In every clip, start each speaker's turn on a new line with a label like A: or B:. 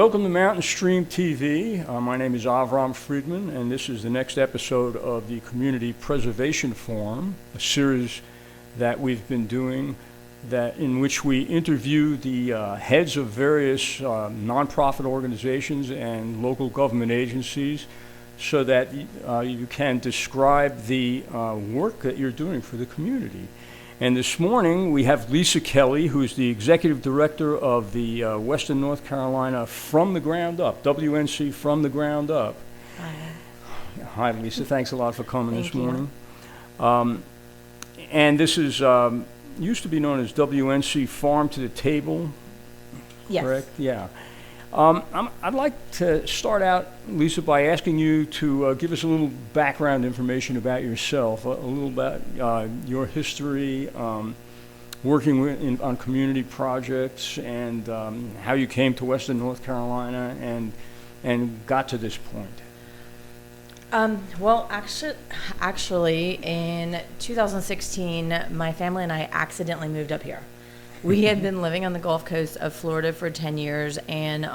A: Welcome to Mountain Stream TV. My name is Avram Friedman, and this is the next episode of the Community Preservation Forum, a series that we've been doing in which we interview the heads of various nonprofit organizations and local government agencies so that you can describe the work that you're doing for the community. And this morning we have Lisa Kelly, who's the Executive Director of the Western North Carolina From the Ground Up, WNC From the Ground Up.
B: Hi.
A: Hi, Lisa. Thanks a lot for coming
B: Thank
A: this
B: you.
A: morning. And this is used to be known as WNC Farm to the Table,
B: Yes.
A: correct? Yeah. I'd like to start out, Lisa, by asking you to give us a little background information about yourself, a little about your history, working on community projects, and how you came to Western North Carolina and got to this point.
B: Well, actually, in 2016, my family and I accidentally moved up here. We had been living on the Gulf Coast of Florida for 10 years, and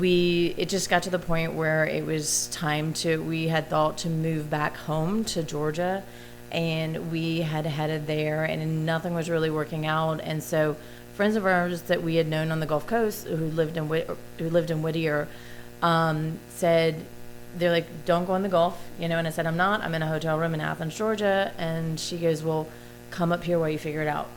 B: it just got to the point where it was time we had thought to move back home to Georgia, and we had headed there, and nothing was really working out. And so friends of ours that we had known on the Gulf Coast who lived in Whittier said, they're like, don't go in the Gulf, and I said, I'm not. I'm in a hotel room in Athens, Georgia. And she goes, well, come up here while you figure it out.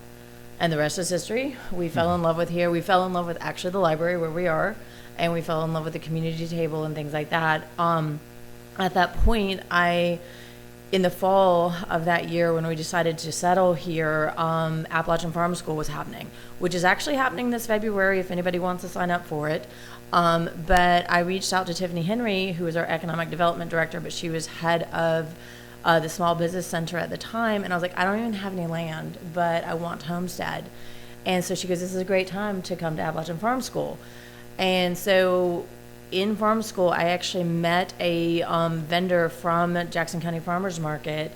B: And the rest is history. We fell in love with here. We fell in love with actually the library where we are, and we fell in love with the community table and things like that. At that point, in the fall of that year when we decided to settle here, Appalachian Farm School was happening, which is actually happening this February if anybody wants to sign up for it. But I reached out to Tiffany Henry, who was our economic development director, but she was head of the Small Business Center at the time. And I was like, I don't even have any land, but I want to homestead. And so she goes, this is a great time to come to Appalachian Farm School. And so in farm school, I actually met a vendor from Jackson County Farmers Market.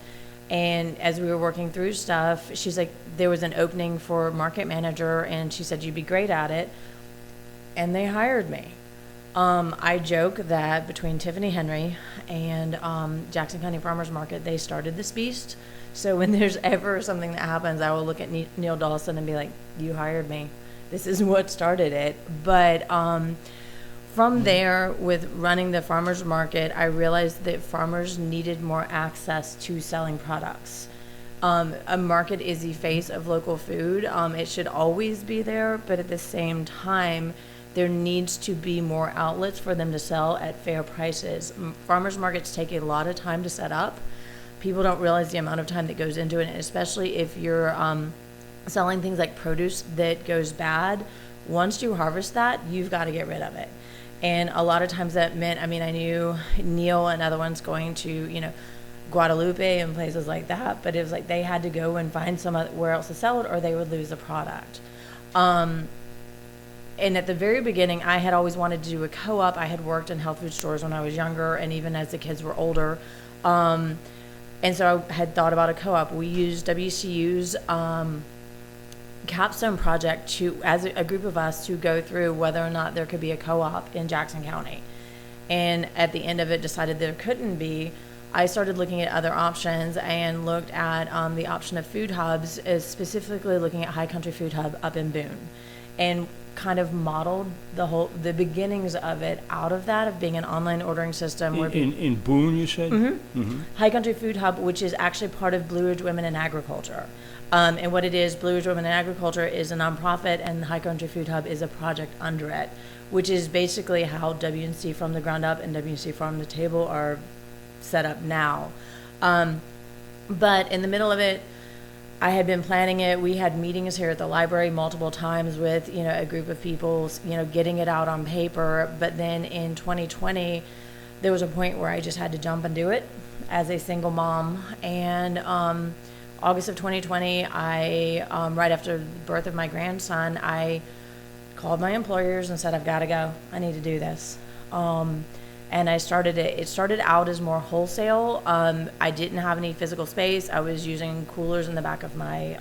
B: And as we were working through stuff, she's like, there was an opening for market manager, and she said, you'd be great at it. And they hired me. I joke that between Tiffany Henry and Jackson County Farmers Market, they started this beast. So when there's ever something that happens, I will look at Neil Dawson and be like, you hired me. This is what started it. But from there, with running the farmers market, I realized that farmers needed more access to selling products. A market is the face of local food. It should always be there, but at the same time, there needs to be more outlets for them to sell at fair prices. Farmers markets take a lot of time to set up. People don't realize the amount of time that goes into it, and especially if you're selling things like produce that goes bad. Once you harvest that, you've got to get rid of it. And a lot of times that meant, I knew Neil and other ones going to, Guadalupe and places like that, but it was like they had to go and find somewhere else to sell it or they would lose the product. And at the very beginning, I had always wanted to do a co-op. I had worked in health food stores when I was younger and even as the kids were older. And so I had thought about a co-op. We used WCU's capstone project as a group of us to go through whether or not there could be a co-op in Jackson County. And at the end of it, decided there couldn't be. I started looking at other options and looked at the option of food hubs, specifically looking at High Country Food Hub up in Boone, and kind of modeled the beginnings of it out of that, of being an online ordering system.
A: In Boone, you said?
B: Mm-hmm. Mm-hmm. High Country Food Hub, which is actually part of Blue Ridge Women in Agriculture. And what it is, Blue Ridge Women in Agriculture is a nonprofit, and High Country Food Hub is a project under it, which is basically how WNC From the Ground Up and WNC Farm to Table are set up now. But in the middle of it, I had been planning it. We had meetings here at the library multiple times with, a group of people, getting it out on paper. But then in 2020, there was a point where I just had to jump and do it as a single mom. And August of 2020, right after the birth of my grandson, I called my employers and said, I've got to go. I need to do this. And I started it. It started out as more wholesale. I didn't have any physical space. I was using coolers in the back of my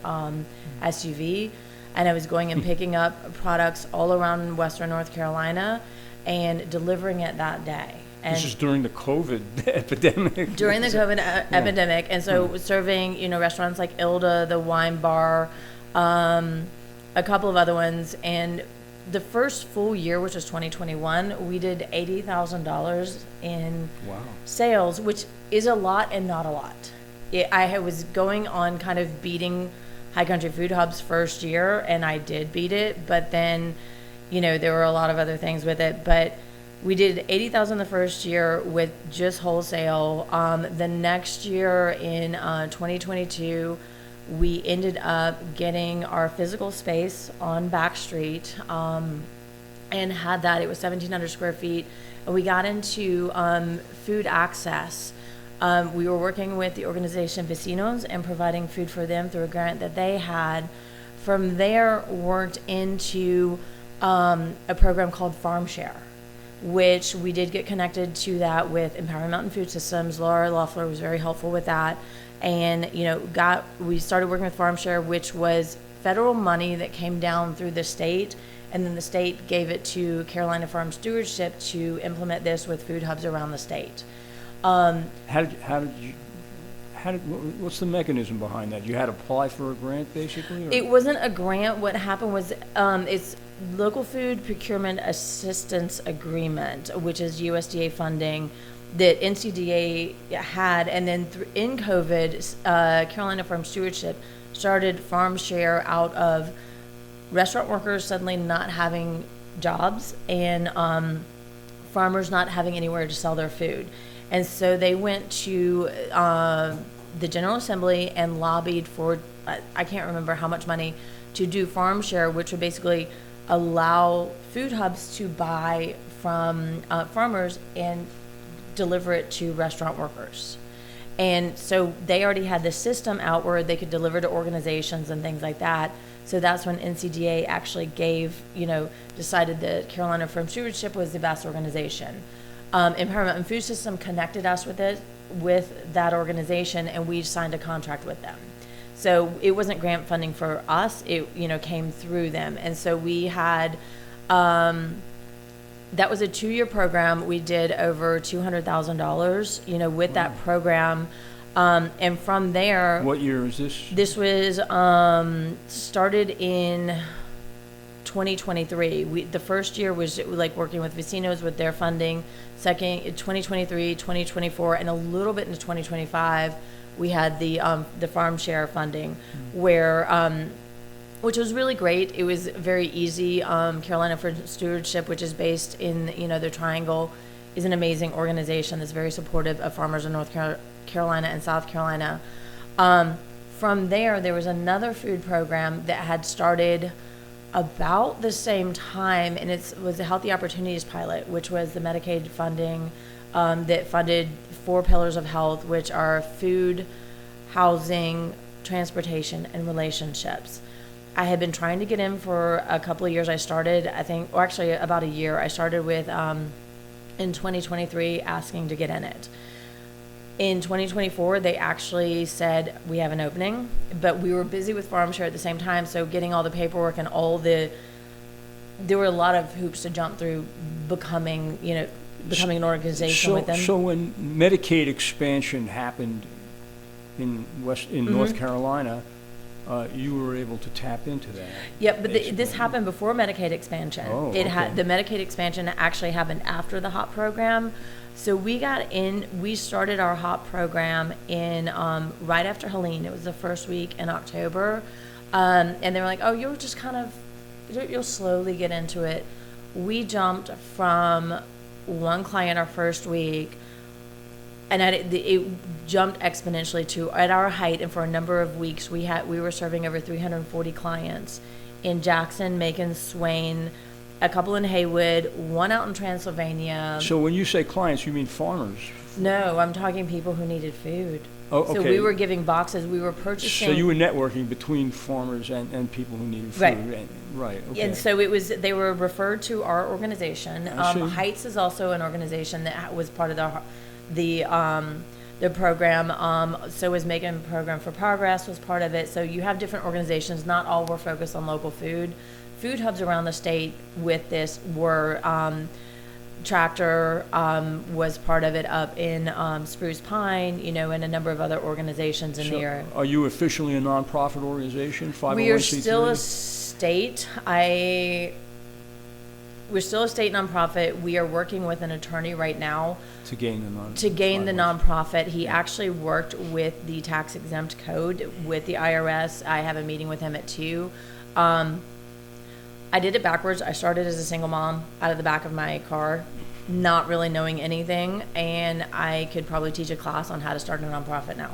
B: SUV. and I was going and picking up products all around Western North Carolina and delivering it that day. And
A: this is during the COVID epidemic.
B: during the COVID epidemic, and so serving, restaurants like Ilda, the Wine Bar, a couple of other ones, and the first full year, which was 2021, we did $80,000 in sales, which is a lot and not a lot. I was going on kind of beating High Country Food Hub's first year, and I did beat it, but then, there were a lot of other things with it. But we did $80,000 the first year with just wholesale. The next year in 2022, we ended up getting our physical space on Back Street and had that. It was 1,700 square feet. And we got into food access. We were working with the organization Vecinos and providing food for them through a grant that they had. From there, worked into a program called Farm Share, which we did get connected to that with Empowering Mountain Food Systems. Laura Loeffler was very helpful with that. And, we started working with Farm Share, which was federal money that came down through the state. And then the state gave it to Carolina Farm Stewardship to implement this with food hubs around the state.
A: What's the mechanism behind that? You had to apply for a grant, basically? Or?
B: It wasn't a grant. What happened was it's Local Food Procurement Assistance Agreement, which is USDA funding that NCDA had, and then in COVID, Carolina Farm Stewardship started Farm Share out of restaurant workers suddenly not having jobs and farmers not having anywhere to sell their food. And so they went to the General Assembly and lobbied for, I can't remember how much money, to do Farm Share, which would basically allow food hubs to buy from farmers and deliver it to restaurant workers. And so they already had the system out where they could deliver to organizations and things like that. So that's when NCDA actually decided that Carolina Farm Stewardship was the best organization. Empowerment and Food System connected us with that organization, and we signed a contract with them. So it wasn't grant funding for us, it came through them. And so we had that was a 2-year program. We did over $200,000, with that program. And from there...
A: What year is this?
B: This was started in 2023. The first year was like working with Vecinos with their funding. Second, 2023, 2024, and a little bit into 2025, we had the Farm Share funding, where... which was really great. It was very easy. Carolina for Stewardship, which is based in, the Triangle, is an amazing organization that's very supportive of farmers in North Carolina and South Carolina. From there was another food program that had started about the same time, and it was a Healthy Opportunities Pilot, which was the Medicaid funding that funded 4 pillars of health, which are food, housing, transportation, and relationships. I had been trying to get in for a couple of years. I started, actually about a year. I started with, in 2023, asking to get in it. In 2024, they actually said, we have an opening, but we were busy with Farm Share at the same time, so getting all the paperwork and there were a lot of hoops to jump through becoming an organization with them.
A: So when Medicaid expansion happened in North Carolina, you were able to tap into that.
B: Yep, but this happened before Medicaid expansion.
A: Oh,
B: the Medicaid expansion actually happened after the HOP program. So we started our HOP program in right after Helene. It was the first week in October. And they were like, oh, you'll slowly get into it. We jumped from one client our first week, and it jumped exponentially to at our height, and for a number of weeks we were serving over 340 clients in Jackson, Macon, Swain, a couple in Haywood, one out in Transylvania.
A: So when you say clients, you mean farmers?
B: No, I'm talking people who needed food.
A: Oh, okay.
B: So we were giving boxes, we were purchasing.
A: So you were networking between farmers and people who needed food. Right. Okay.
B: And so they were referred to our organization. Heights is also an organization that was part of the the program. So was Making a Program for Progress was part of it. So you have different organizations. Not all were focused on local food. Food hubs around the state with this were Tractor was part of it up in Spruce Pine, and a number of other organizations in the area.
A: Are you officially a nonprofit organization, 501c3?
B: We are still a state. We're still a state nonprofit. We are working with an attorney right now
A: to gain the
B: nonprofit. He actually worked with the tax exempt code with the IRS. I have a meeting with him at 2. I did it backwards. I started as a single mom out of the back of my car, not really knowing anything, and I could probably teach a class on how to start a nonprofit now.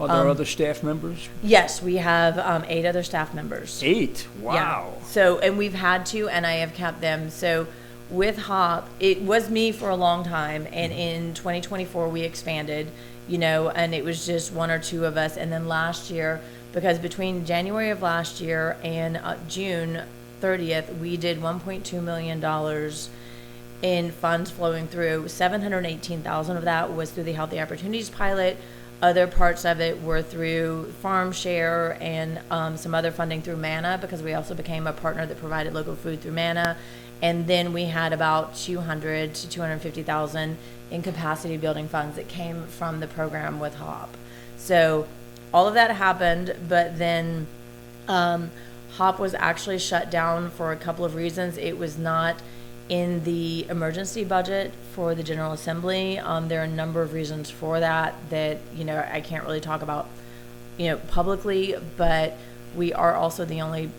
A: Are there other staff members?
B: Yes, we have 8 other staff members.
A: 8? Wow.
B: Yeah. So, and we've had to, and I have kept them. So with HOP, it was me for a long time, and in 2024 we expanded, and it was just 1 or 2 of us. And then last year, because between January of last year and June 30th, we did $1.2 million in funds flowing through. $718,000 of that was through the Healthy Opportunities Pilot. Other parts of it were through Farm Share and some other funding through MANA, because we also became a partner that provided local food through MANA. And then we had about $200,000 to $250,000 in capacity building funds that came from the program with HOP. So all of that happened, but then HOP was actually shut down for a couple of reasons. It was not in the emergency budget for the General Assembly. There are a number of reasons for that I can't really talk about, publicly, but we are also the only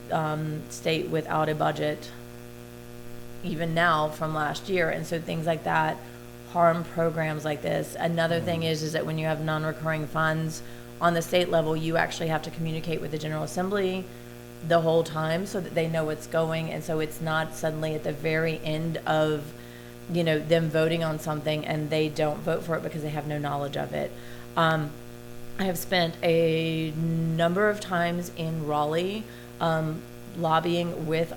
B: state without a budget even now from last year. And so things like that harm programs like this. Another thing is that when you have non-recurring funds on the state level, you actually have to communicate with the General Assembly the whole time so that they know what's going, and so it's not suddenly at the very end of them voting on something and they don't vote for it because they have no knowledge of it. I have spent a number of times in Raleigh lobbying with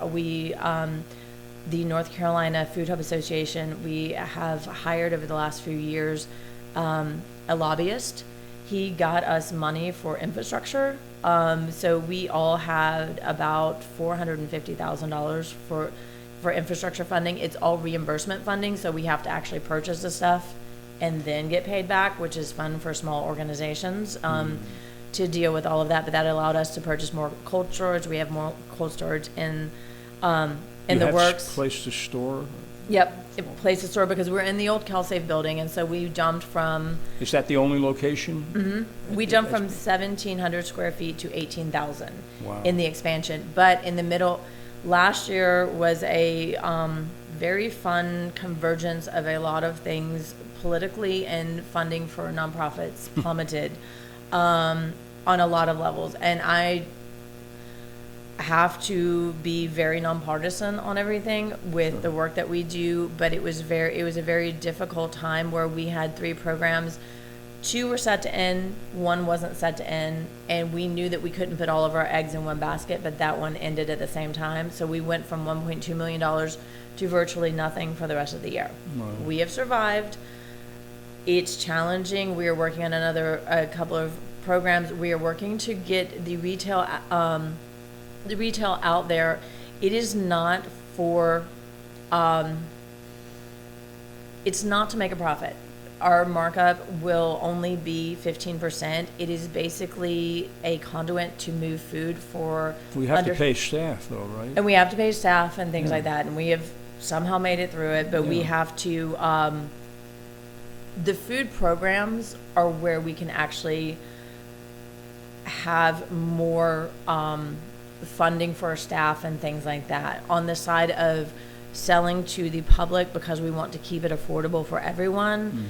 B: the North Carolina Food Hub Association. We have hired over the last few years a lobbyist. He got us money for infrastructure. So we all had about $450,000 for infrastructure funding. It's all reimbursement funding, so we have to actually purchase the stuff and then get paid back, which is fun for small organizations to deal with all of that. But that allowed us to purchase more cold storage. We have more cold storage in the works.
A: Place to store?
B: Yep, place to store, because we're in the old CalSafe building, and so we jumped from...
A: Is that the only location?
B: Mm-hmm. We jumped from 1,700 square feet to 18,000
A: Wow.
B: in the expansion. But in the middle, last year was a very fun convergence of a lot of things politically, and funding for nonprofits plummeted on a lot of levels. And I have to be very nonpartisan on everything with the work that we do, but it was a very difficult time where we had 3 programs. 2 were set to end, 1 wasn't set to end, and we knew that we couldn't put all of our eggs in one basket, but that one ended at the same time. So we went from $1.2 million to virtually nothing for the rest of the year.
A: Wow.
B: We have survived. It's challenging. We are working on a couple of programs. We are working to get the retail out there. It is not for, it's not to make a profit. Our markup will only be 15%. It is basically a conduit to move food for...
A: We have to pay staff though, right?
B: And we have to pay staff and things like that, and we have somehow made it through it, but we have to, the food programs are where we can actually have more, funding for our staff and things like that. On the side of selling to the public, because we want to keep it affordable for everyone,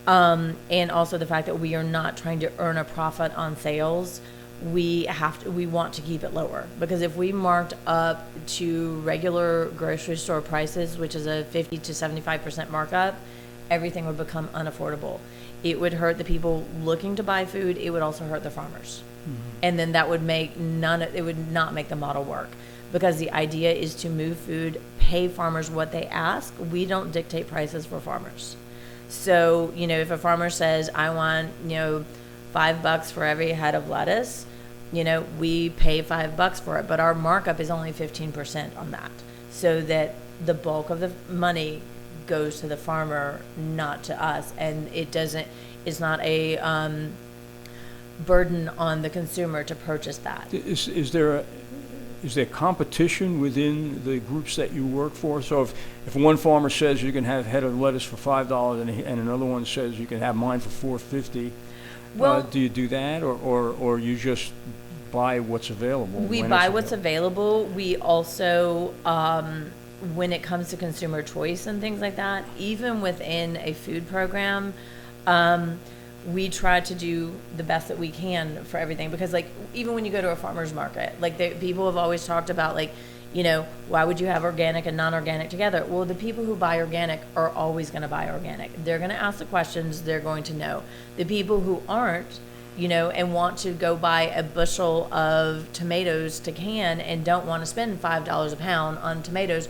B: and also the fact that we are not trying to earn a profit on sales, we want to keep it lower, because if we marked up to regular grocery store prices, which is a 50 to 75% markup, everything would become unaffordable. It would hurt the people looking to buy food. It would also hurt the farmers. And then that would it would not make the model work, because the idea is to move food, pay farmers what they ask. We don't dictate prices for farmers. So, if a farmer says, I want, $5 for every head of lettuce, we pay $5 for it, but our markup is only 15% on that, so that the bulk of the money goes to the farmer, not to us, and it's not a burden on the consumer to purchase that.
A: Is there competition within the groups that you work for? So if one farmer says you can have head of lettuce for $5 and another one says you can have mine for $4.50,
B: Well,
A: do you do that, or you just buy what's available?
B: we buy what's available. We also, when it comes to consumer choice and things like that, even within a food program, we try to do the best that we can for everything, because even when you go to a farmer's market, people have always talked about why would you have organic and non-organic together? Well, the people who buy organic are always going to buy organic. They're going to ask the questions, they're going to know. The people who aren't, and want to go buy a bushel of tomatoes to can and don't want to spend $5 a pound on tomatoes,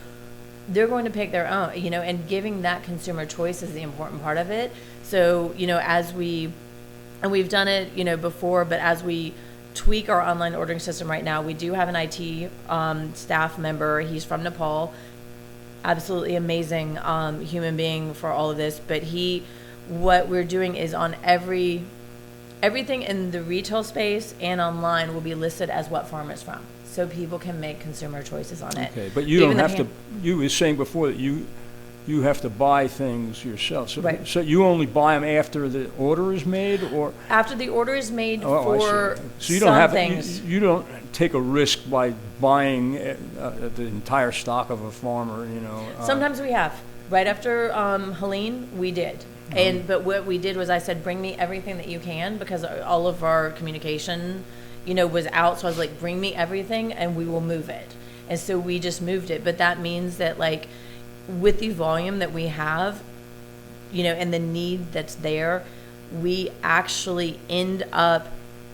B: they're going to pick their own, and giving that consumer choice is the important part of it. So, and we've done it, before, but as we tweak our online ordering system right now, we do have an IT staff member. He's from Nepal, absolutely amazing human being for all of this. But what we're doing is on everything in the retail space and online will be listed as what farm it's from, so people can make consumer choices on it.
A: Okay, but you don't have to. You were saying before that you have to buy things yourself. So,
B: right.
A: So you only buy them after the order is made, or
B: after the order is made
A: for
B: so you don't things.
A: You don't take a risk by buying the entire stock of a farmer.
B: Sometimes we have. Right after Helene, we did. But what we did was I said, bring me everything that you can, because all of our communication, was out. So I was like, bring me everything and we will move it. And so we just moved it. But that means that with the volume that we have, and the need that's there, we actually end up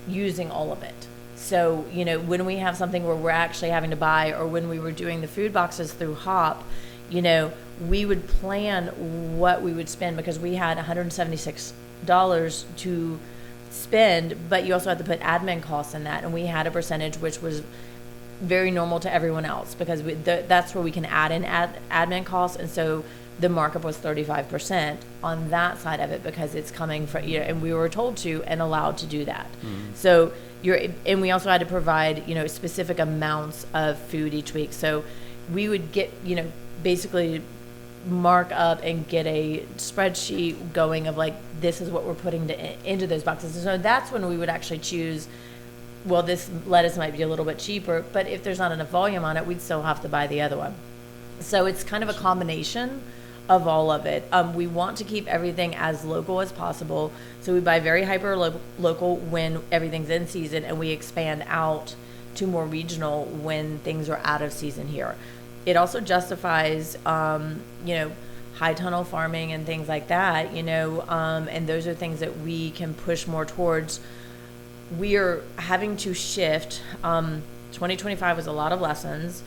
B: using all of it. So, when we have something where we're actually having to buy, or when we were doing the food boxes through HOP, we would plan what we would spend, because we had $176 to spend, but you also had to put admin costs in that, and we had a percentage which was very normal to everyone else, because that's where we can add in admin costs, and so the markup was 35% on that side of it, because it's coming from, and we were told to and allowed to do that. Mm-hmm. So and we also had to provide, specific amounts of food each week. So we would get, basically mark up and get a spreadsheet going of this is what we're putting into those boxes. And so that's when we would actually choose, well, this lettuce might be a little bit cheaper, but if there's not enough volume on it, we'd still have to buy the other one. So it's kind of a combination of all of it. We want to keep everything as local as possible, so we buy very hyper local when everything's in season, and we expand out to more regional when things are out of season here. It also justifies, high tunnel farming and things like that, and those are things that we can push more towards. We are having to shift. 2025 was a lot of lessons.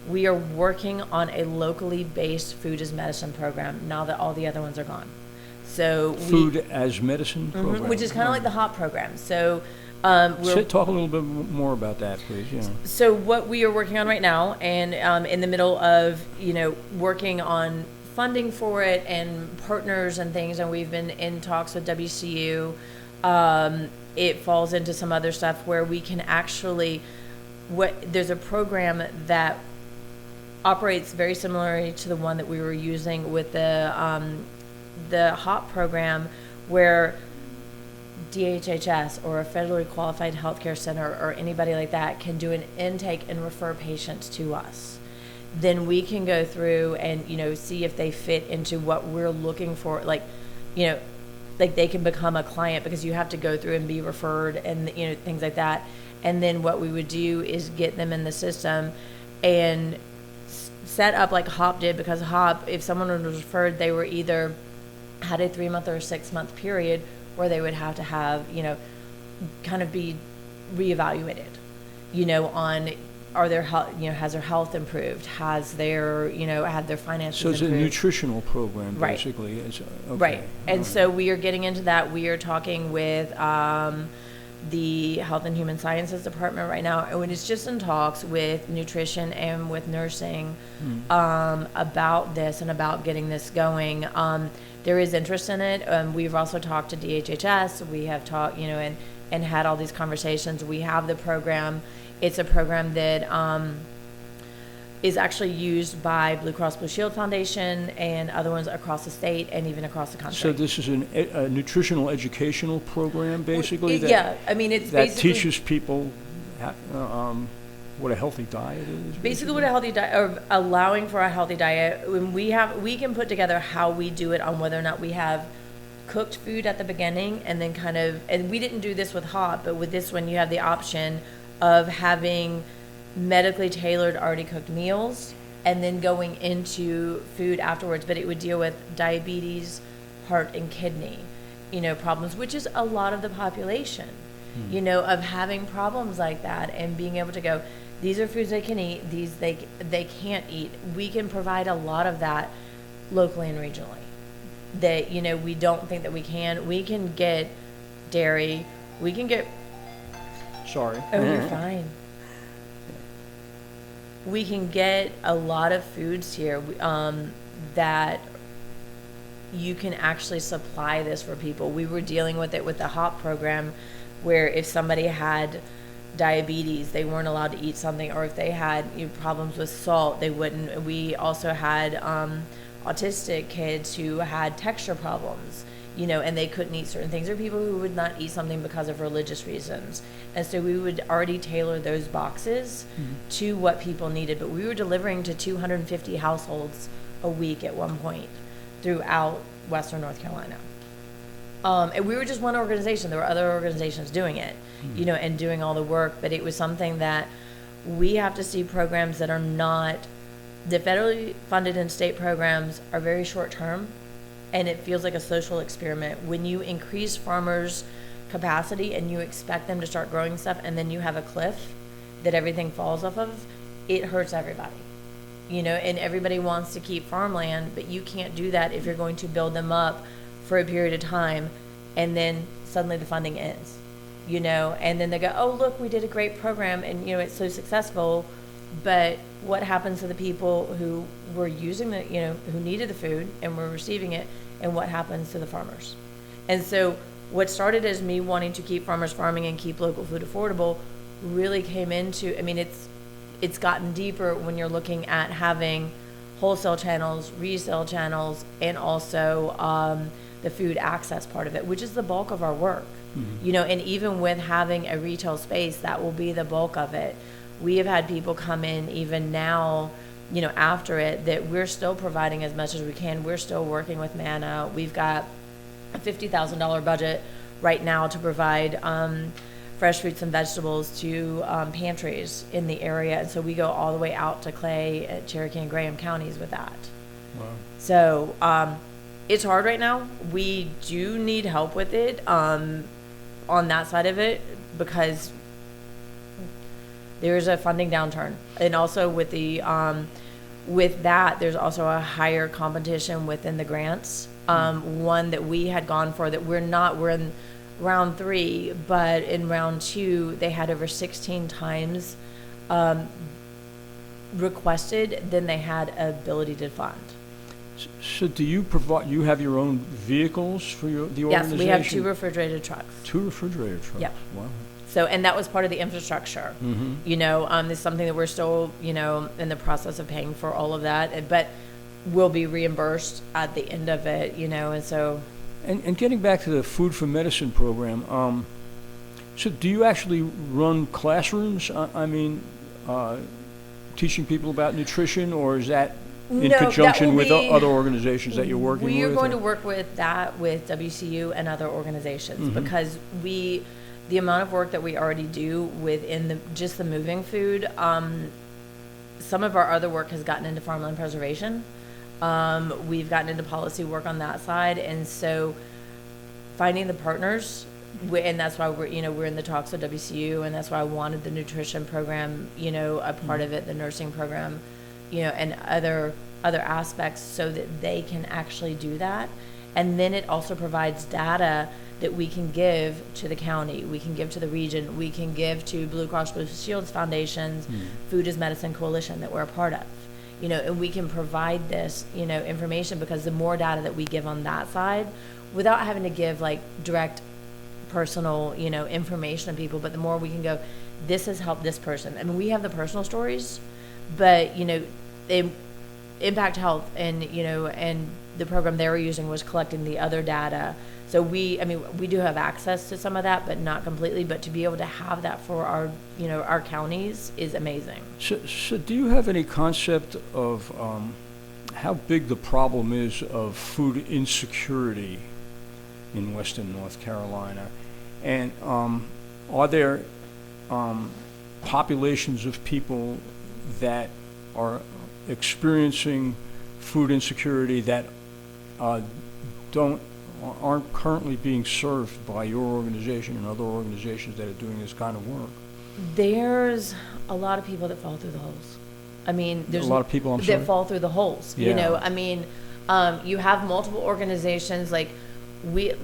B: We are working on a locally based food as medicine program now that all the other ones are gone. So
A: food as medicine program,
B: which is kind of like the HOP program. So
A: talk a little bit more about that, please. Yeah.
B: So what we are working on right now, and in the middle of working on funding for it and partners and things, and we've been in talks with WCU. It falls into some other stuff where we can actually, there's a program that operates very similarly to the one that we were using with the HOP program, where DHHS or a federally qualified healthcare center or anybody like that can do an intake and refer patients to us. Then we can go through and see if they fit into what we're looking for, like they can become a client, because you have to go through and be referred and things like that. And then what we would do is get them in the system and set up like HOP did, because HOP, if someone was referred, they were either had a 3-month or a 6-month period where they would have to have, kind of be reevaluated, on are their health, has their health improved? Has their, had their finances
A: So it's a
B: improved?
A: nutritional program,
B: Right.
A: basically. Okay.
B: Right. And
A: All
B: so we are getting into that. We are talking with the Health and Human Sciences Department right now, and it's just in talks with nutrition and with nursing about this and about getting this going. There is interest in it. We've also talked to DHHS. We have talked, and had all these conversations. We have the program. It's a program that is actually used by Blue Cross Blue Shield Foundation and other ones across the state and even across the country.
A: So this is a nutritional educational program, basically?
B: Yeah, I mean, it's
A: that
B: basically
A: teaches people what a healthy diet is?
B: basically what a healthy diet, or allowing for a healthy diet. When we can put together how we do it on whether or not we have cooked food at the beginning, and then and we didn't do this with hot, but with this one you have the option of having medically tailored already cooked meals and then going into food afterwards, but it would deal with diabetes, heart and kidney problems, which is a lot of the population of having problems like that, and being able to go, these are foods they can eat, these they can't eat. We can provide a lot of that locally and regionally that we don't think that we can get dairy, we can get
A: Sorry.
B: Oh, you're fine. We can get a lot of foods here that you can actually supply this for people. We were dealing with it with the HOP program, where if somebody had diabetes, they weren't allowed to eat something, or if they had problems with salt, they wouldn't. We also had autistic kids who had texture problems, and they couldn't eat certain things, or people who would not eat something because of religious reasons. And so we would already tailor those boxes to what people needed. But we were delivering to 250 households a week at one point throughout Western North Carolina. And we were just one organization. There were other organizations doing it, and doing all the work. But it was something that we have to see programs that are not, the federally funded and state programs are very short term. And it feels like a social experiment. When you increase farmers' capacity and you expect them to start growing stuff, and then you have a cliff that everything falls off of, it hurts everybody. And everybody wants to keep farmland, but you can't do that if you're going to build them up for a period of time, and then suddenly the funding ends. And then they go, oh, look, we did a great program, and it's so successful. But what happens to the people who were using the, who needed the food and were receiving it, and what happens to the farmers? And so what started as me wanting to keep farmers farming and keep local food affordable really came into, it's gotten deeper when you're looking at having wholesale channels, resale channels, and also the food access part of it, which is the bulk of our work. And even with having a retail space, that will be the bulk of it. We have had people come in even now, after it, that we're still providing as much as we can. We're still working with Manna. We've got a $50,000 budget right now to provide fresh fruits and vegetables to pantries in the area. And so we go all the way out to Clay, Cherokee, and Graham counties with that.
A: Wow.
B: So it's hard right now. We do need help with it on that side of it, because there's a funding downturn, and also with the with that, there's also a higher competition within the grants. One that we had gone for that we're in round 3, but in round 2 they had over 16 times requested than they had ability to fund.
A: So do you have your own vehicles for the organization?
B: Yes, we have 2 refrigerated trucks.
A: 2 refrigerated trucks?
B: Yep.
A: Wow.
B: So, and that was part of the infrastructure. It's something that we're still, in the process of paying for all of that, but will be reimbursed at the end of it, and so.
A: And getting back to the Food for Medicine program, so do you actually run classrooms? Teaching people about nutrition, or is that in conjunction with other organizations that you're working with?
B: We are going to work with that with WCU and other organizations, because the amount of work that we already do within just the moving food, some of our other work has gotten into farmland preservation. We've gotten into policy work on that side, and so finding the partners And that's why we're in the talks with WCU, and that's why I wanted the nutrition program, a part of it, the nursing program, and other aspects, so that they can actually do that. And then it also provides data that we can give to the county, we can give to the region, we can give to Blue Cross Blue Shields Foundation's Food is Medicine Coalition that we're a part of. And we can provide this, information, because the more data that we give on that side, without having to give like direct personal, information to people, but the more we can go, this has helped this person. I mean, we have the personal stories, but, they Impact Health and, and the program they were using was collecting the other data. So we do have access to some of that, but not completely. But to be able to have that for our counties is amazing.
A: So do you have any concept of how big the problem is of food insecurity in Western North Carolina? And are there populations of people that are experiencing food insecurity that aren't currently being served by your organization and other organizations that are doing this kind of work?
B: There's a lot of people that fall through the holes. I mean, there's
A: a lot of people
B: that fall through the holes.
A: Yeah.
B: You have multiple organizations. Like we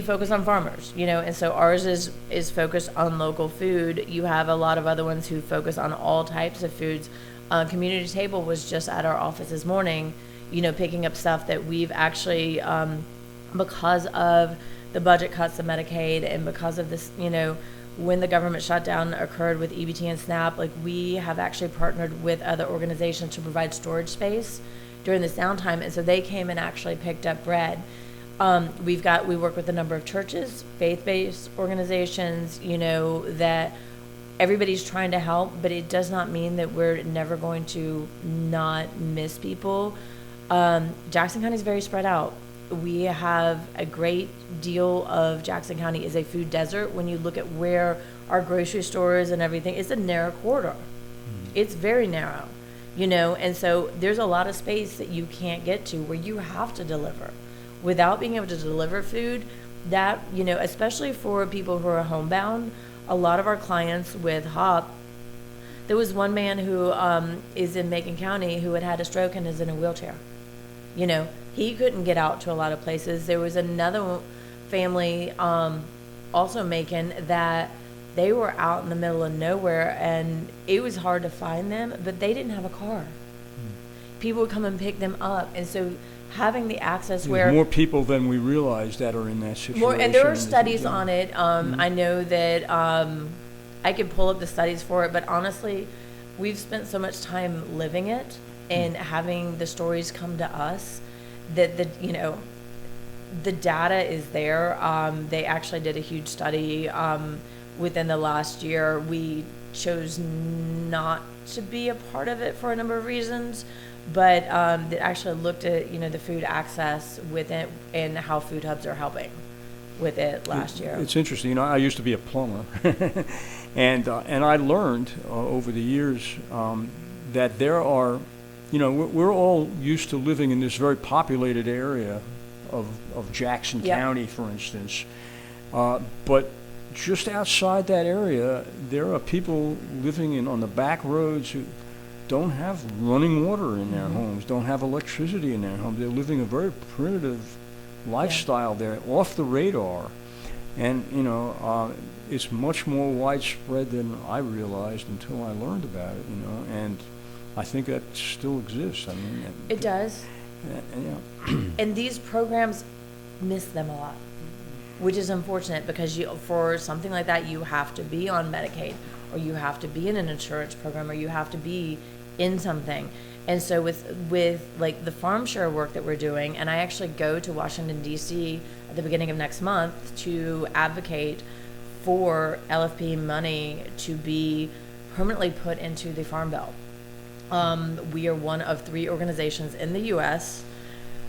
B: focus on farmers, and so ours is focused on local food. You have a lot of other ones who focus on all types of foods. Community Table was just at our office this morning, picking up stuff that we've actually, because of the budget cuts to Medicaid and because of this, when the government shutdown occurred with EBT and SNAP, like we have actually partnered with other organizations to provide storage space during this downtime. And so they came and actually picked up bread. We work with a number of churches, faith-based organizations, that everybody's trying to help, but it does not mean that we're never going to not miss people. Jackson County is very spread out. We have a great deal of Jackson County is a food desert. When you look at where our grocery stores and everything, it's a narrow corridor. It's very narrow, and so there's a lot of space that you can't get to where you have to deliver. Without being able to deliver food, that, especially for people who are homebound, a lot of our clients with HOP, there was one man who is in Macon County who had a stroke and is in a wheelchair. He couldn't get out to a lot of places. There was another family, also Macon, that they were out in the middle of nowhere and it was hard to find them, but they didn't have a car. People would come and pick them up. And so having the access
A: There's
B: where
A: more people than we realize that are in that situation.
B: and there are studies on it. I know that I could pull up the studies for it, but honestly, we've spent so much time living it and having the stories come to us that the data is there. They actually did a huge study within the last year. We chose not to be a part of it for a number of reasons, but that actually looked at the food access with it and how food hubs are helping with it last year.
A: It's interesting. I used to be a plumber, and I learned over the years that there are, we're all used to living in this very populated area of Jackson County, for instance, but just outside that area, there are people living on the back roads who don't have running water in their homes, don't have electricity in their homes. They're living a very primitive lifestyle there, off the radar. And, it's much more widespread than I realized until I learned about it, and I think that still exists.
B: It does. And these programs miss them a lot, which is unfortunate because for something like that, you have to be on Medicaid, or you have to be in an insurance program, or you have to be in something. And so with like the farm share work that we're doing, and I actually go to Washington, D.C. at the beginning of next month to advocate for LFP money to be permanently put into the Farm Bill. We are one of 3 organizations in the U.S.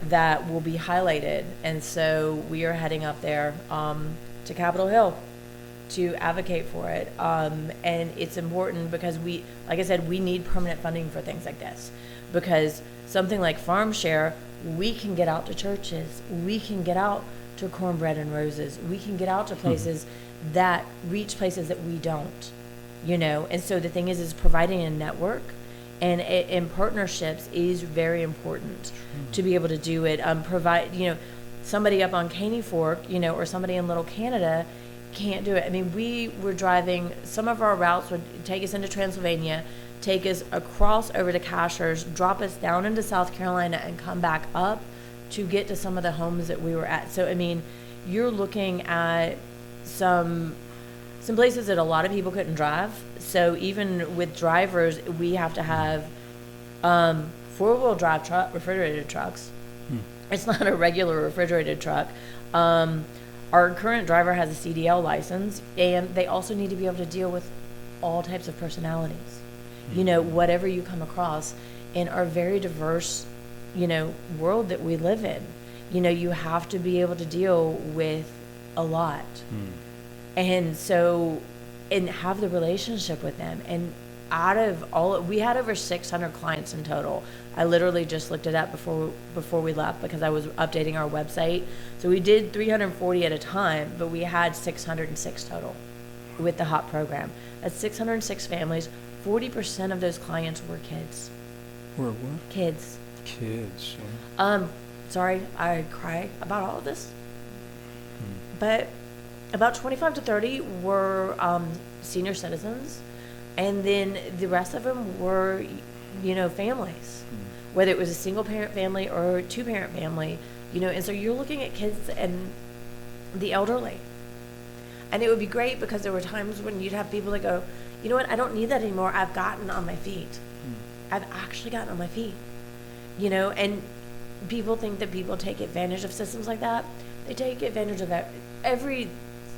B: that will be highlighted, and so we are heading up there to Capitol Hill to advocate for it. And it's important because like I said, we need permanent funding for things like this, because something like Farm Share, we can get out to churches, we can get out to cornbread and roses. We can get out to places that reach places that we don't, And so the thing is providing a network and in partnerships is very important to be able to do it. Provide, somebody up on Caney Fork, or somebody in Little Canada can't do it. I mean, we were driving, some of our routes would take us into Transylvania, take us across over to Cashers, drop us down into South Carolina, and come back up to get to some of the homes that we were at. So, I mean, you're looking at some places that a lot of people couldn't drive. So even with drivers, we have to have four-wheel drive refrigerated trucks. It's not a regular refrigerated truck. Our current driver has a CDL license, and they also need to be able to deal with all types of personalities. Whatever you come across in our very diverse, world that we live in. You have to be able to deal with a lot. And so, and have the relationship with them. And we had over 600 clients in total. I literally just looked it up before we left because I was updating our website. So we did 340 at a time, but we had 606 total with the HOP program. That's 606 families. 40% of those clients were kids.
A: Were what?
B: Kids.
A: Kids.
B: Sorry, I cry about all of this. But about 25 to 30 were senior citizens, and then the rest of them were, families, whether it was a single parent family or a two parent family, and so you're looking at kids and the elderly. And it would be great because there were times when you'd have people that go, you know what, I don't need that anymore. I've gotten on my feet. I've actually gotten on my feet, and people think that people take advantage of systems like that. They take advantage of that. Every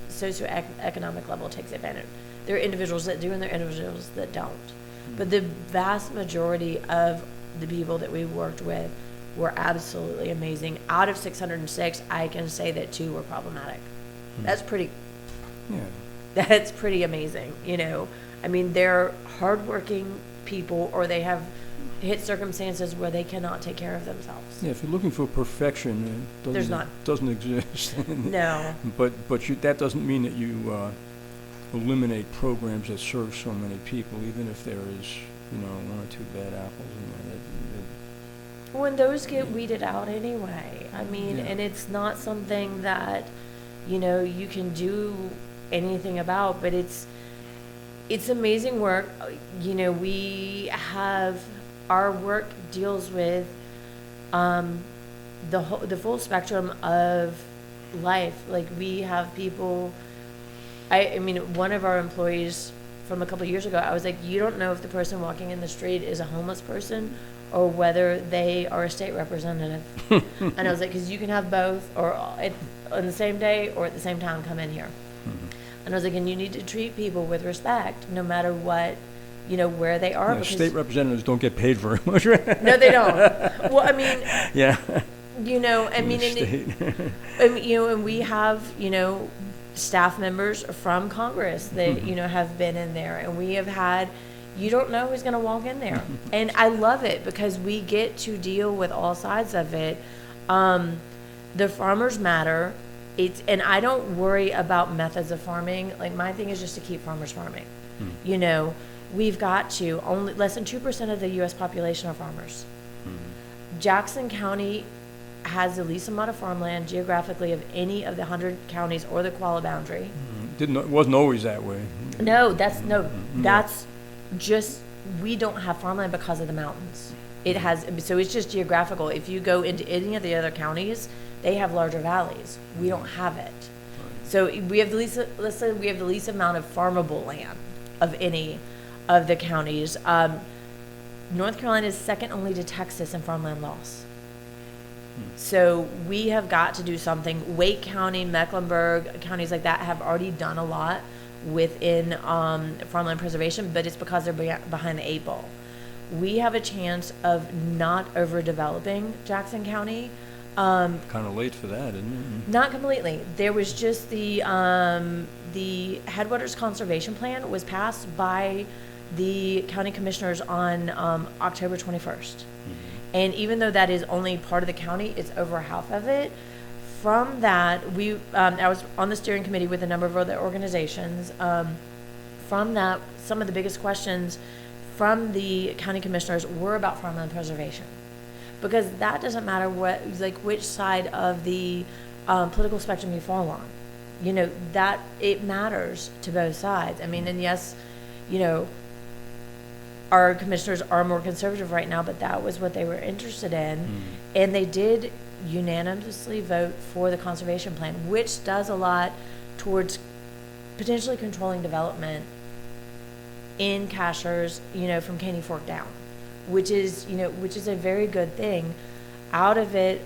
B: socioeconomic level takes advantage. There are individuals that do and there are individuals that don't. But the vast majority of the people that we worked with were absolutely amazing. Out of 606, I can say that 2 were problematic. That's pretty amazing, I mean, they're hardworking people, or they have hit circumstances where they cannot take care of themselves.
A: Yeah, if you're looking for perfection, it doesn't exist.
B: No.
A: But that doesn't mean that you eliminate programs that serve so many people, even if there is, 1 or 2 bad apples in there.
B: When those get weeded out anyway. I mean, and it's not something that, you can do anything about, but it's amazing work. We have, our work deals with the full spectrum of life. Like, we have people, I mean, one of our employees from a couple of years ago, I was like, you don't know if the person walking in the street is a homeless person or whether they are a state representative. And I was like, because you can have both, or on the same day or at the same time come in here. And I was like, and you need to treat people with respect, no matter what, where they are.
A: Yeah, state representatives don't get paid very much, right?
B: No, they don't. Well, I mean,
A: yeah.
B: I mean, and we have, staff members from Congress that, have been in there, and we have had, you don't know who's going to walk in there. And I love it because we get to deal with all sides of it. The farmers matter. And I don't worry about methods of farming. Like, my thing is just to keep farmers farming. We've got to, only less than 2% of the U.S. population are farmers. Jackson County has the least amount of farmland geographically of any of the 100 counties or the Koala boundary.
A: It wasn't always that way.
B: No, that's just, we don't have farmland because of the mountains. So it's just geographical. If you go into any of the other counties, they have larger valleys. We don't have it. So we have the least amount of farmable land of any of the counties. North Carolina is second only to Texas in farmland loss. So we have got to do something. Wake County, Mecklenburg, counties like that have already done a lot within farmland preservation, but it's because they're behind the 8 ball. We have a chance of not overdeveloping Jackson County.
A: Kind of late for that, isn't it?
B: Not completely. There was just the Headwaters Conservation Plan was passed by the county commissioners on October 21st. And even though that is only part of the county, it's over half of it. from that, I was on the steering committee with a number of other organizations. From that, some of the biggest questions from the county commissioners were about farmland preservation, because that doesn't matter which side of the political spectrum you fall on. That it matters to both sides. I mean, and yes, our commissioners are more conservative right now, but that was what they were interested in. And they did unanimously vote for the conservation plan, which does a lot towards potentially controlling development in Cashers, from Caney Fork down, which is a very good thing. Out of it,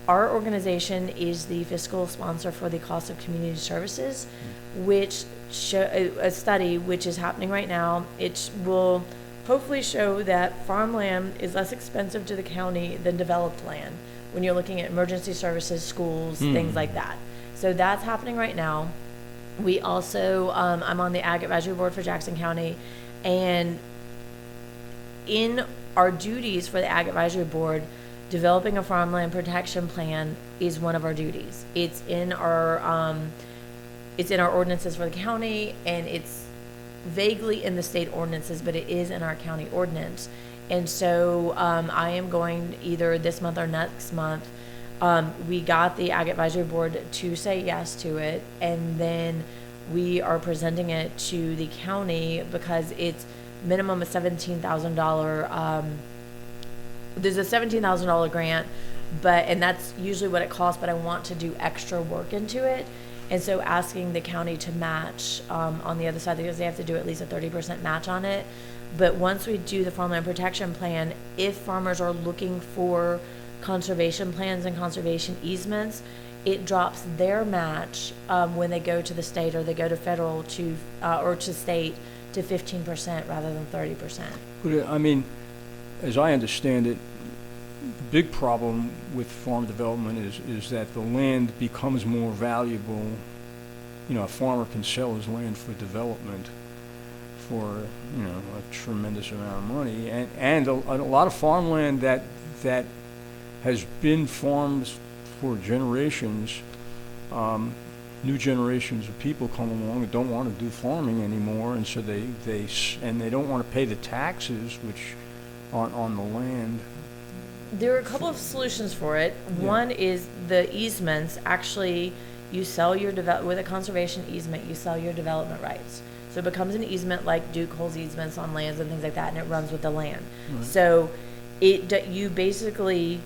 B: our organization is the fiscal sponsor for the cost of community services, which a study which is happening right now. It will hopefully show that farmland is less expensive to the county than developed land when you're looking at emergency services, schools, things like that. So that's happening right now. We also, I'm on the Ag Advisory Board for Jackson County, and in our duties for the Ag Advisory Board, developing a farmland protection plan is one of our duties. It's in our ordinances for the county, and it's vaguely in the state ordinances, but it is in our county ordinance. And so I am going either this month or next month. We got the Ag Advisory Board to say yes to it, and then we are presenting it to the county because it's minimum of $17,000. There's a $17,000 grant, and that's usually what it costs, but I want to do extra work into it. And so asking the county to match on the other side, because they have to do at least a 30% match on it. But once we do the farmland protection plan, if farmers are looking for conservation plans and conservation easements, it drops their match when they go to the state or they go to federal or to state to 15% rather than 30%.
A: But I mean, as I understand it, the big problem with farm development is that the land becomes more valuable. A farmer can sell his land for development for a tremendous amount of money, and a lot of farmland that has been farmed for generations. New generations of people come along that don't want to do farming anymore, and so they don't want to pay the taxes which on the land.
B: There are a couple of solutions for it.
A: Yeah.
B: One is the easements. Actually, you sell your with a conservation easement, you sell your development rights. So it becomes an easement like Duke holds easements on lands and things like that, and it runs with the land. Right. So you basically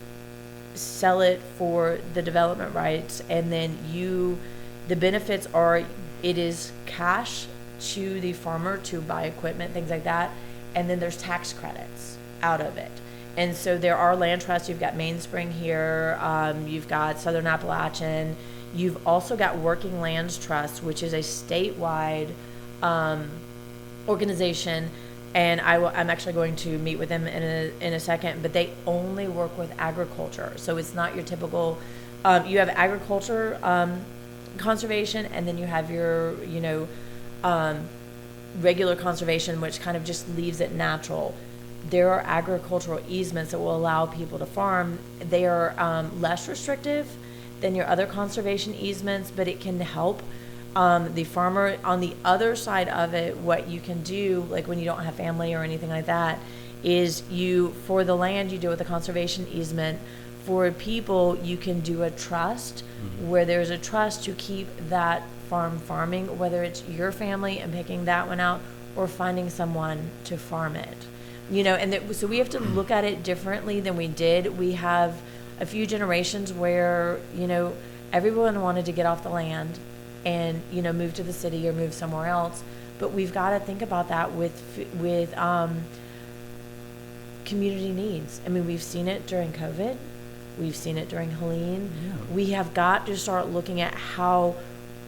B: sell it for the development rights, and then the benefits are it is cash to the farmer to buy equipment, things like that, and then there's tax credits out of it. And so there are land trusts. You've got Mainspring here. You've got Southern Appalachian. You've also got Working Lands Trust, which is a statewide organization. And I'm actually going to meet with them in a second. But they only work with agriculture. So it's not your typical. You have agriculture conservation, and then you have your regular conservation, which kind of just leaves it natural. There are agricultural easements that will allow people to farm. They are less restrictive than your other conservation easements, but it can help the farmer. On the other side of it, what you can do, like when you don't have family or anything like that, is for the land you do with a conservation easement. For people, you can do a trust where there's a trust to keep that farm farming, whether it's your family and picking that one out or finding someone to farm it. So we have to look at it differently than we did. We have a few generations where, everyone wanted to get off the land and, move to the city or move somewhere else. But we've got to think about that with community needs. I mean, we've seen it during COVID. We've seen it during Helene. Yeah. We have got to start looking at how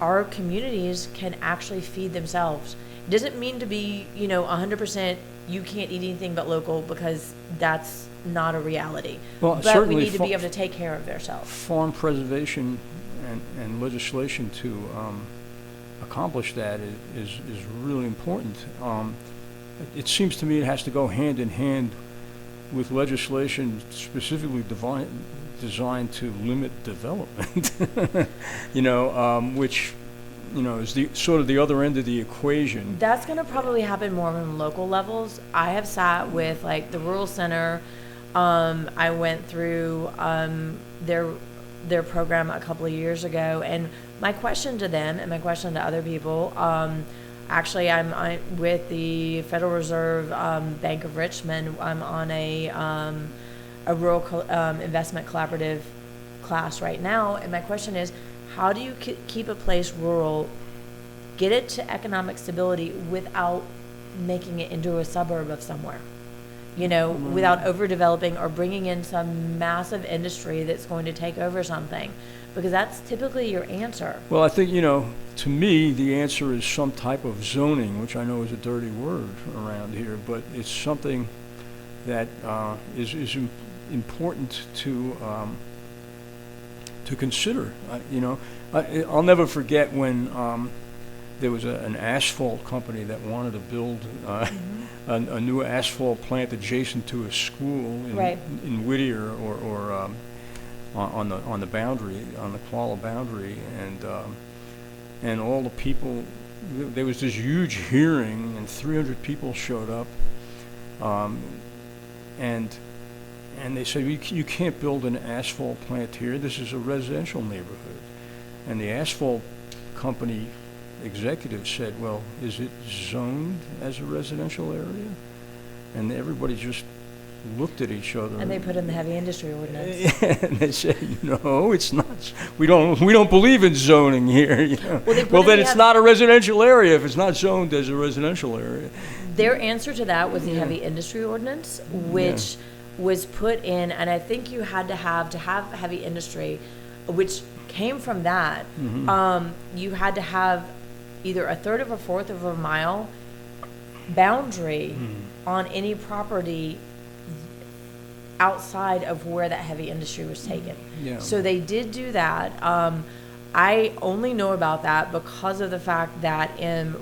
B: our communities can actually feed themselves. It doesn't mean to be, 100% you can't eat anything but local, because that's not a reality. Well, but we need to be able to take care of themselves.
A: Farm preservation and legislation to accomplish that is really important. It seems to me it has to go hand in hand with legislation specifically designed to limit development, which, is the sort of the other end of the equation.
B: That's going to probably happen more on local levels. I have sat with like the rural center. I went through their program a couple of years ago, and my question to them and my question to other people, actually I'm with the Federal Reserve Bank of Richmond. I'm on a rural investment collaborative class right now, and my question is, how do you keep a place rural, get it to economic stability without making it into a suburb of somewhere? Without overdeveloping or bringing in some massive industry that's going to take over something, because that's typically your answer.
A: Well, I think, to me, the answer is some type of zoning, which I know is a dirty word around here, but it's something that is important to consider. I'll never forget when there was an asphalt company that wanted to build a new asphalt plant adjacent to a school in Whittier or on the boundary, on the Kuala boundary, and all the people. There was this huge hearing, and 300 people showed up, and they said, you can't build an asphalt plant here. This is a residential neighborhood. And the asphalt company executive said, well, is it zoned as a residential area? And everybody just looked at each other.
B: And they put in the heavy industry ordinance.
A: And they said, no, it's not. We don't believe in zoning here. Well, then it's not a residential area if it's not zoned as a residential area.
B: Their answer to that was the heavy industry ordinance, which was put in, and I think you had to have heavy industry, which came from that. You had to have either a third of a fourth of a mile boundary on any property outside of where that heavy industry was taken. So they did do that. I only know about that because of the fact that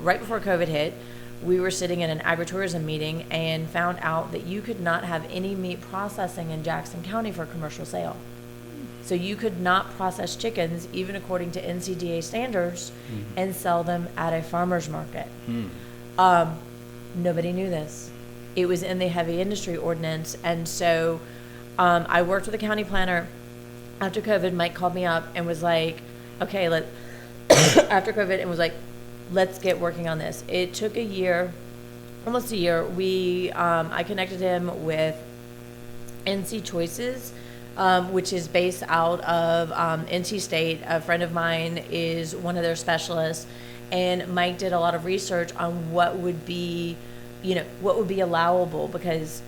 B: right before COVID hit, we were sitting in an agritourism meeting and found out that you could not have any meat processing in Jackson County for commercial sale. So you could not process chickens, even according to NCDA standards, and sell them at a farmer's market. Nobody knew this. It was in the heavy industry ordinance. And so I worked with the county planner. After COVID, Mike called me up and was like, okay, after COVID, and was like, let's get working on this. It took a year, almost a year. I connected him with NC Choices, which is based out of NC State. A friend of mine is one of their specialists, and Mike did a lot of research on what would be allowable, because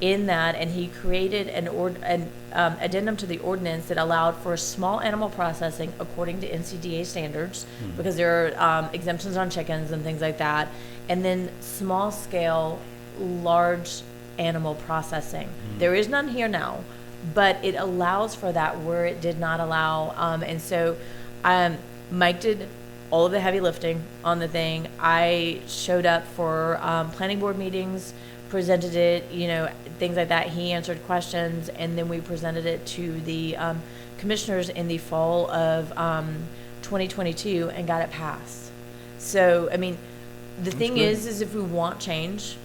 B: in that, and he created an addendum to the ordinance that allowed for small animal processing according to NCDA standards, because there are exemptions on chickens and things like that, and then small scale, large animal processing. There is none here now, but it allows for that where it did not allow. And so Mike did all of the heavy lifting on the thing. I showed up for planning board meetings, presented it, things like that. He answered questions, and then we presented it to the commissioners in the fall of 2022 and got it passed. So, I mean, the thing
A: great.
B: is if we want change,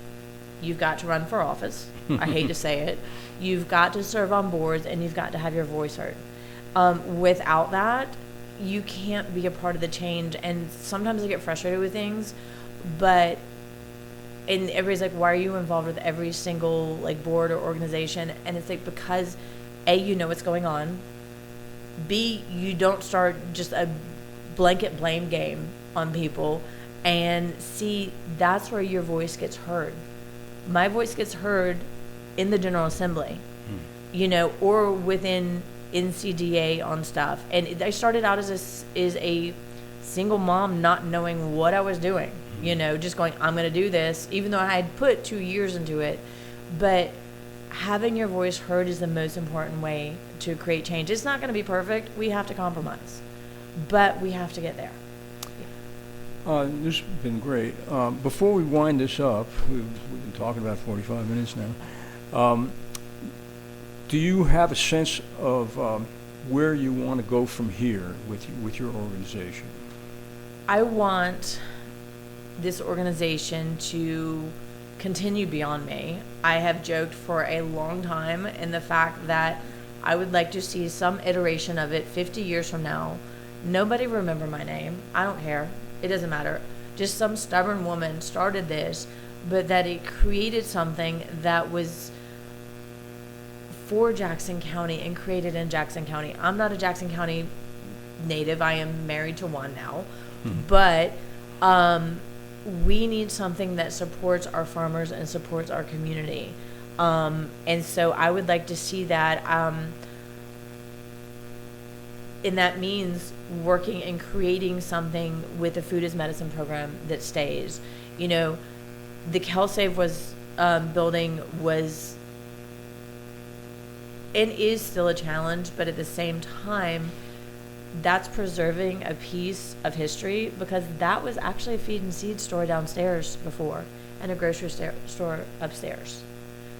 B: you've got to run for office. I hate to say it. You've got to serve on boards, and you've got to have your voice heard. Without that, you can't be a part of the change. And sometimes I get frustrated with things, and everybody's like, why are you involved with every single board or organization? And it's like, because A, you know what's going on. B, you don't start just a blanket blame game on people. And C, that's where your voice gets heard. My voice gets heard in the General Assembly, or within NCDA on stuff. And I started out as a single mom, not knowing what I was doing, just going, I'm going to do this, even though I had put 2 years into it. But having your voice heard is the most important way to create change. It's not going to be perfect. We have to compromise, but we have to get there.
A: This has been great. Before we wind this up, we've been talking about 45 minutes now. Do you have a sense of where you want to go from here with your organization?
B: I want this organization to continue beyond me. I have joked for a long time in the fact that I would like to see some iteration of it 50 years from now. Nobody remember my name. I don't care. It doesn't matter. Just some stubborn woman started this, but that it created something that was for Jackson County and created in Jackson County. I'm not a Jackson County native. I am married to one now. But we need something that supports our farmers and supports our community. And so I would like to see that. And that means working and creating something with the Food as Medicine program that stays. You know, the KelSave was building was and is still a challenge, but at the same time, that's preserving a piece of history, because that was actually a feed and seed store downstairs before and a grocery store upstairs.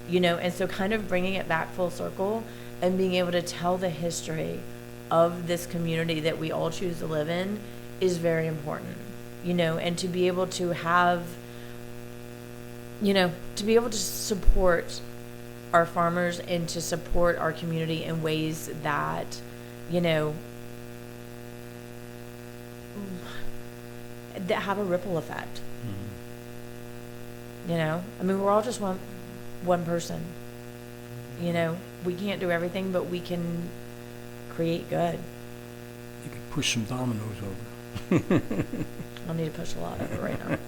B: You know, and so kind of bringing it back full circle and being able to tell the history of this community that we all choose to live in is very important. You know, and to be able to have, you know, to be able to support our farmers and to support our community in ways that, you know, that have a ripple effect. You know, I mean, we're all just one person. You know, we can't do everything, but we can create good.
A: You can push some dominoes over.
B: I'll need to push a lot over right now.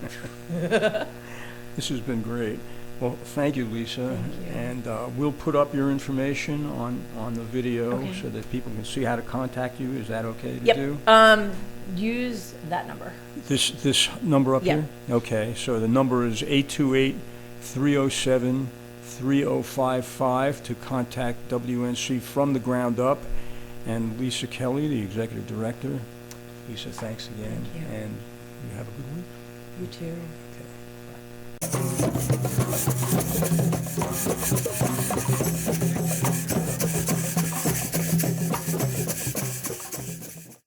A: This has been great. Well, thank you, Lisa.
B: Thank you.
A: And we'll put up your information on the video
B: Okay.
A: so that people can see how to contact you. Is that okay to
B: Yep.
A: do?
B: Use that number.
A: This number up
B: Yeah.
A: here? Okay, so the number is 828-307-3055 to contact WNC from the ground up. And Lisa Kelly, the executive director. Lisa, thanks again.
B: Thank you.
A: And you have a good week.
B: You too.
A: Okay. Bye.